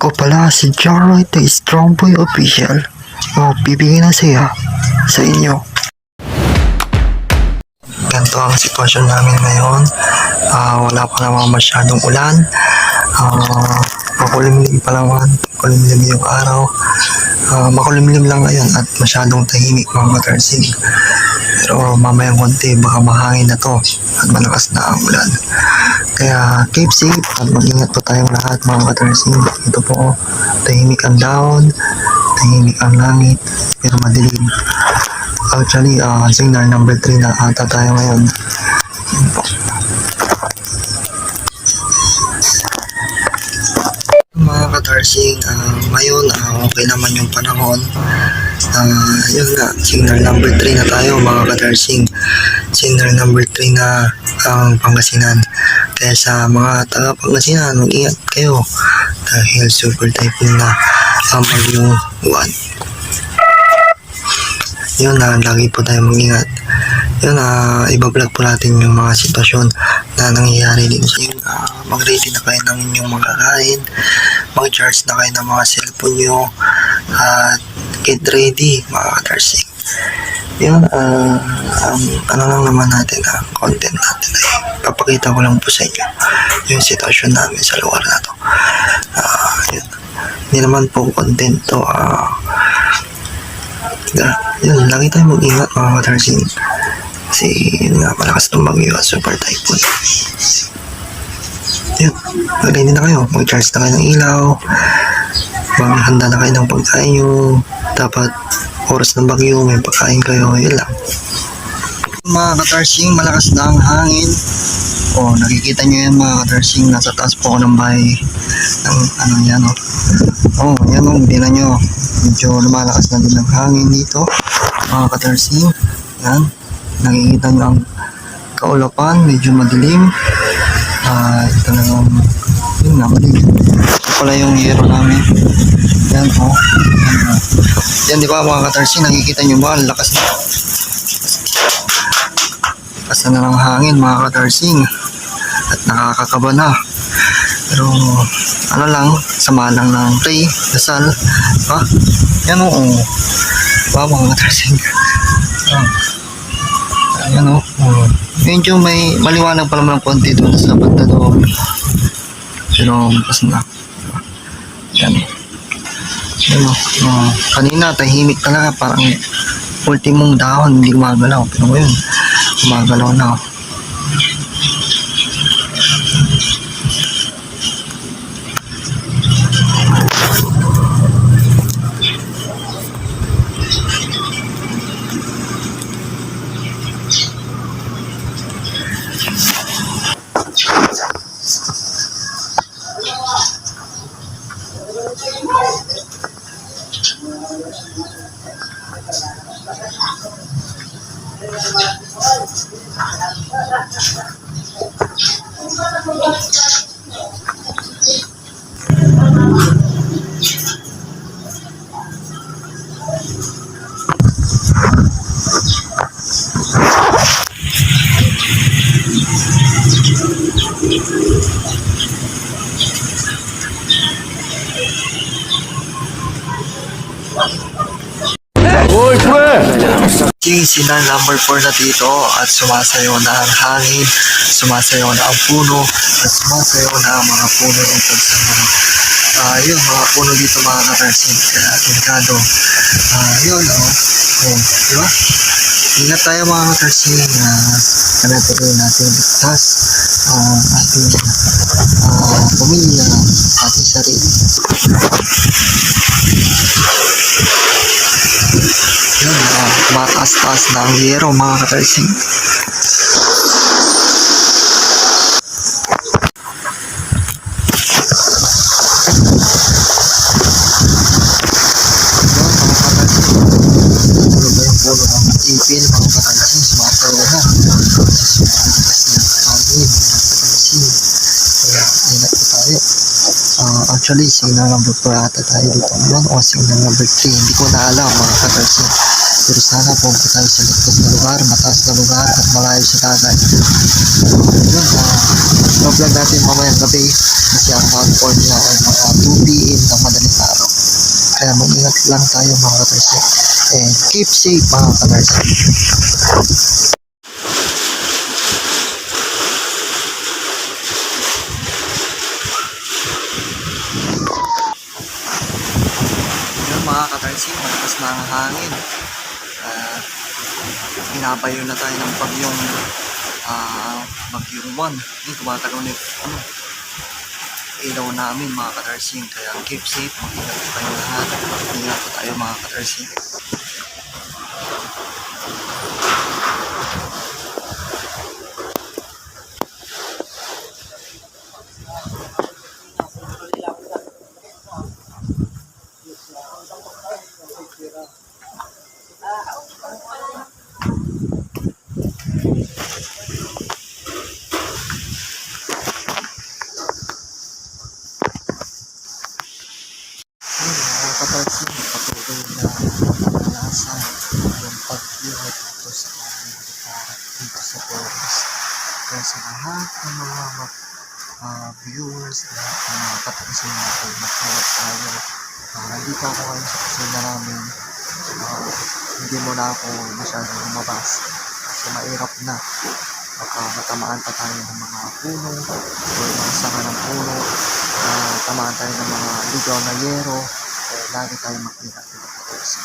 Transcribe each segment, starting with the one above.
Ako pala si Jaroy the Strong Boy Official. Bibigyan na siya sa inyo. Ganito ang sitwasyon namin ngayon. Wala pa naman masyadong ulan. Makulimlim pa naman. Makulimlim yung araw. Makulimlim lang ngayon at masyadong tahimik mga katarsing. Pero mamayang konti baka mahangin na to at malakas na ang ulan. Kaya keep safe at mag-ingat po tayong lahat mga katarsing. Ito po, tahimik ang dahon, tahimik ang langit, pero madilim. Actually, signal number 3 na ata tayo ngayon. Yun po. Mga katarsing, ngayon okay naman yung panahon. Yun nga, signal number 3 na tayo mga katarsing. Signal number 3 na ang Pangasinan. Kaya sa mga taga Pangasinan, mag-ingat kayo dahil super typhoon na ang Bagyo 1. Yun lagi po tayo mag-ingat. Yun ibablog po natin yung mga sitwasyon na nangyayari dito sa inyo. Mag-ready na kayo ng inyong mga kakain, mag-charge na kayo ng mga cellphone nyo, at get ready mga katarsing. Yun, ano lang naman natin, content natin ay papakita ko lang po sa inyo yung sitwasyon namin sa lugar na to. Yun. Hindi naman po content to. Yun, lagi tayo mag-ingat mga katarsing. Kasi yun nga, malakas ng bagyo at super typhoon. Yun, mag-ready na kayo, mag-charge na kayo ng ilaw, maghanda na kayo ng pagkain nyo. Dapat oras ng bagyo, may pagkain kayo, yun lang. Mga katarsing, malakas na ang hangin. Nakikita nyo yan mga katarsing, nasa taas po ako ng bahay ng yan yan hindi na nyo, medyo lumalakas na din ang hangin dito mga katarsing. Yan, nakikita nyo ang kaulapan, medyo madilim talagang yun nga, madilim. Ito pala yung yero namin. Yan yan, di ba mga katarsing, nakikita nyo ba ang lakas na ng hangin mga katarsing at nakakakaba na. Pero ano lang, sama lang ng pray, dasal, yan diba mga katarsing. Yan medyo may maliwanag pa naman ng konti doon sa banda doon, pero bukas na. Yan kanina tahimik talaga, parang ultimong dahon hindi gumagalaw, pero ngayon gumagalaw na. Signal number 4 na dito at sumasayaw na ang hangin, sumasayaw na ang puno, at sumasayaw na ang mga puno dito sa yun, mga puno dito mga katarsing, kaya delikado. Yun diba? Ingat tayo mga katarsing, kanatuloy natin ligtas ating pamilya, ating sarili. Yun, mataas-taas na ang yero mga katarsing. Ipil mga katarsing, sumasayaw na kasi sumakas na hangin mga katarsing, kaya ingat po tayo. Actually signal number 4 ata tayo dito ngayon o signal number 3, hindi ko na alam mga katarsing, pero sana pumunta tayo sa ligtas na lugar, mataas na lugar at malayo sa dagat. Yun, vlog natin mamayang gabi kasi ang hardcore niya ay mga 2 p.m. ng madaling araw. Kaya mag-ingat lang tayo mga katarsi. And keep safe mga katarsi. Yun mga katarsi, malakas na ang hangin. Pinapayo na tayo ng bagyong bagyong 1. Yung tumatalo na yung ilaw namin mga katarsing. Kaya keep safe, mag-ingat po tayo lahat. Mag-ingat po tayo mga katarsing. Katarsin, patuloy na nalasan yung pag-iwag dito sa aming lugar dito sa Torres. Kaya sa lahat ng mga viewers, lahat ng mga katarsin natin, magkawat tayo. Nandito ako ngayon sa kusina namin. Hindi mo na ako masyadong lumabas kasi mahirap na. Baka matamaan pa tayo ng mga puno o mga sanga ng puno. Tamaan tayo ng mga ligaw na yero. Lagi tayo mag-ingat mga katarsin.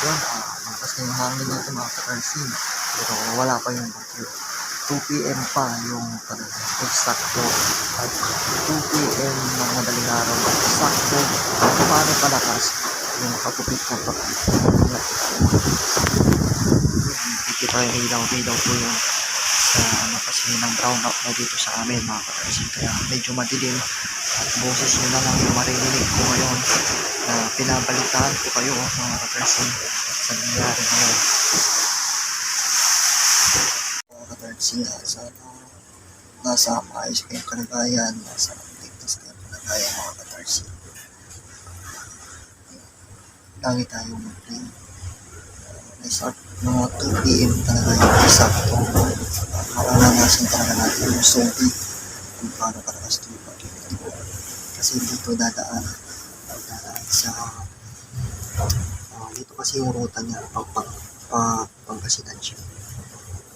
Yun, malakas na yung hangin dito mga katarsin. Pero wala pa yung bagyo. 2 p.m. pa yung eksakto. At 2 p.m. ng madaling araw. Eksakto. Paano palakas yung makatupit ng bagyo. Dito tayo ilaw-ilaw po yun sa kasi ng brown out na dito sa amin mga katarsin. Kaya medyo madilim. At boses nyo na lang yung maririnig ko ngayon na pinabalitaan ko kayo mga katarsin sa nangyari ngayon. Mga katarsin, sana nasa maayos kayong kalagayan, nasa ligtas kayong kalagayan mga katarsin. Lagi tayong mag-play. Start mga 2 p.m. talaga yung eksakto. Maranasan talaga natin yung solid kung paano kalakas ito. Kasi dito dadaan sa dito kasi yung ruta niya Pangasinan siya.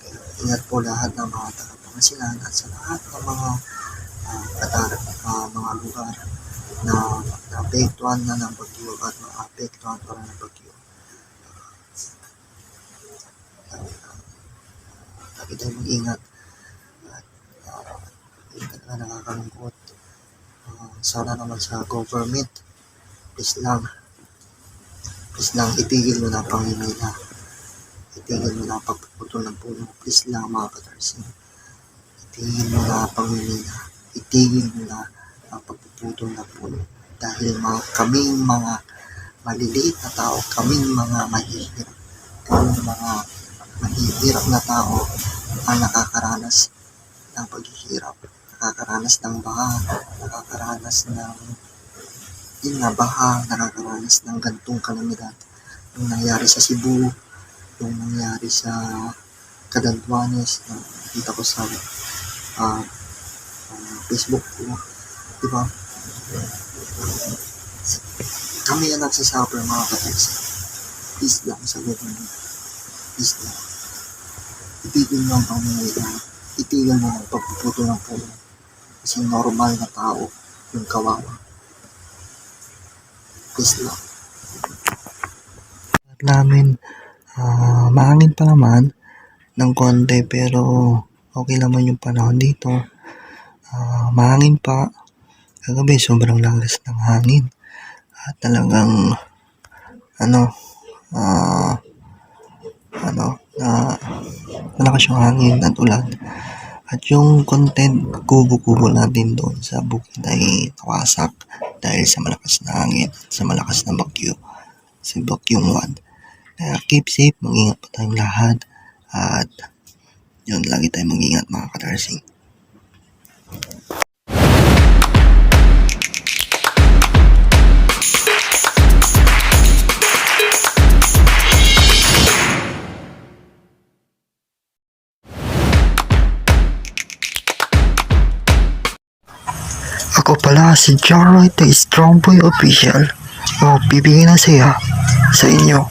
Kaya ingat po lahat ng mga taga-Pangasinan at sa lahat ng mga mga lugar na naapektuhan na ng bagyo at naapektuhan pa rin ng bagyo. Lagi tayo mag-ingat at ingat na nakakalungkot. Sana naman sa government, please lang itigil mo na ang pangimina, itigil mo na ang pagpuputol ng puno, please lang mga katarsin, itigil mo na ang pangimina, itigil mo na ang pagpuputol ng puno dahil kaming mga maliliit na tao, kaming mga mahihirap na tao ang nakakaranas ng paghihirap, nakakaranas ng baha, nakakaranas ng baha, nakakaranas ng gantong kalamidad. Yung nangyari sa Cebu, yung nangyari sa Catanduanes, nakita ko sa Facebook ko, di ba? Kami ang nagsasuffer mga katarsin. Peace lang sa government. Peace lang. Itigil mo ang pamumuhay. Itigil mo ang pagpuputol ng puno. Kasi normal na tao yung kawawa. Please lang. Namin, mahangin pa naman ng konti pero okay naman yung panahon dito. Mahangin pa. Kagabi sobrang lakas ng hangin. At talagang malakas yung hangin at ulan. At yung content kubo-kubo natin doon sa bukid ay nawasak dahil sa malakas na hangin at sa malakas na bagyo, si bagyong 1. Kaya keep safe, mag-ingat po tayong lahat at yun, lagi tayong mag-ingat mga katarsing. Ako pala si Jaroy, the Strong Boy Official. Bibigyan ng saya sa inyo.